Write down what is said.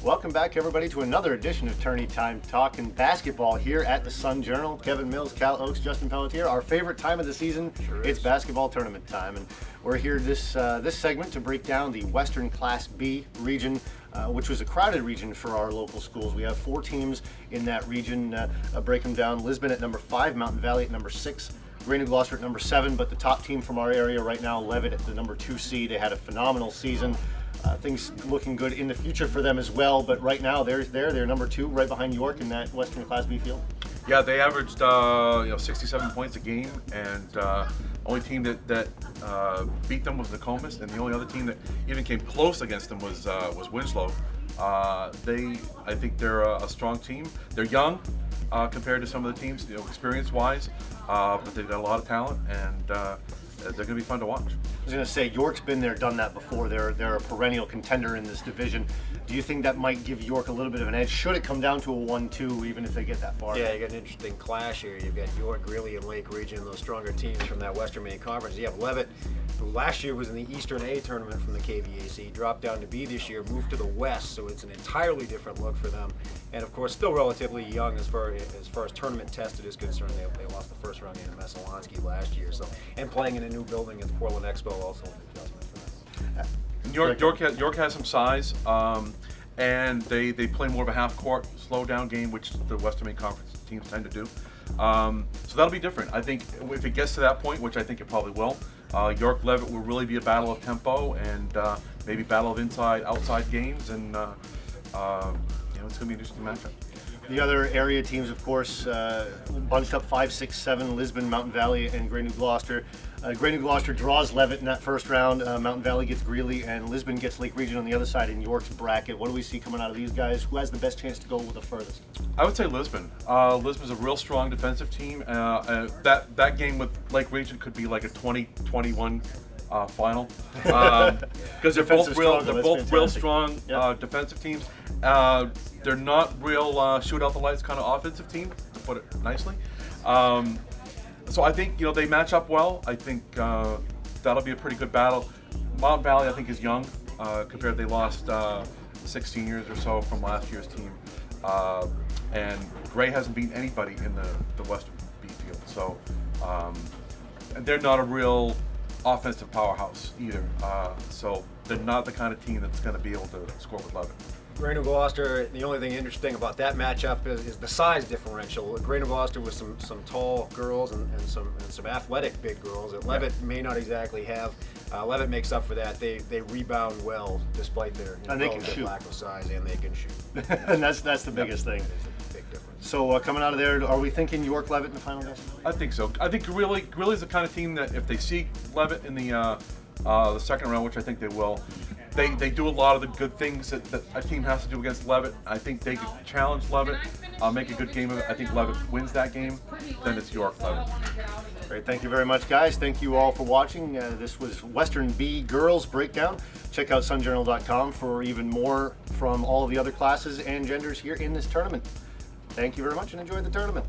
Welcome back, everybody, to another edition of Tourney Time talking basketball here at the Sun Journal. Kevin Mills, Cal Oaks, Justin Pelletier. Our favorite time of the season, it's basketball tournament time, and we're here this segment to break down the Western Class B region, which was a crowded region for our local schools. We have 4 teams in that region. Break them down: Lisbon at number 5, Mountain Valley at number 6. Gray New Gloucester at number 7, but the top team from our area right now, Levitt, at the number 2 seed. They had a phenomenal season. Things looking good in the future for them as well, but right now they're number 2, right behind York in that Western Class B field. Yeah, they averaged 67 points a game, and only team that beat them was Nokomis, and the only other team that even came close against them was Winslow. I think they're a strong team. They're young compared to some of the teams, experience-wise, but they've got a lot of talent, and they're going to be fun to watch. I was going to say, York's been there, done that before. They're a perennial contender in this division. Do you think that might give York a little bit of an edge? Should it come down to a 1-2, even if they get that far? Yeah, you got an interesting clash here. You've got York, Greeley, and Lake Region, those stronger teams from that Western Maine Conference. You have Levitt, who last year was in the Eastern A tournament from the KVAC, dropped down to B this year, moved to the West, so it's an entirely different look for them. And of course, still relatively young as far as tournament tested is concerned. They lost the first round game to Messalonski last year, and playing in a new building at the Portland Expo also an adjustment for them. York has some size, and they play more of a half-court, slow-down game, which the Western Maine Conference teams tend to do. So that'll be different. I think if it gets to that point, which I think it probably will, York-Levitt will really be a battle of tempo and maybe battle of inside-outside games, and it's going to be an interesting matchup. The other area teams, of course, bunched up 5, 6, 7, Lisbon, Mountain Valley, and Gray New Gloucester. Gray New Gloucester draws Levitt in that first round. Mountain Valley gets Greeley, and Lisbon gets Lake Region on the other side in York's bracket. What do we see coming out of these guys? Who has the best chance to go the furthest? I would say Lisbon. Lisbon's a real strong defensive team. That game with Lake Region could be like a 20-21 final, because they're both real strong defensive teams. They're not real shoot out the lights kind of offensive team, to put it nicely. So I think they match up well. I think that'll be a pretty good battle. Mountain Valley, I think, is young compared. They lost 6 seniors or so from last year's team, and Gray hasn't beaten anybody in the Western B field. So and they're not a real offensive powerhouse either. So they're not the kind of team that's going to be able to score with Levitt. Gray New Gloucester, the only thing interesting about that matchup is the size differential. Gray New Gloucester with some tall girls and some athletic big girls that Levitt may not exactly have. Levitt makes up for that. They rebound well despite their lack of size, and they can shoot. And that's the biggest thing. Big difference. So coming out of there, are we thinking York Levitt in the final, guys? I think so. I think Greeley's the kind of team that if they see Levitt in the second round, which I think they will, they do a lot of the good things that a team has to do against Levitt. I think they could challenge Levitt, make a good game of it. I think Levitt wins that game. Then it's York Levitt. Great, thank you very much, guys. Thank you all for watching. This was Western B Girls Breakdown. Check out sunjournal.com for even more from all of the other classes and genders here in this tournament. Thank you very much, and enjoy the tournament.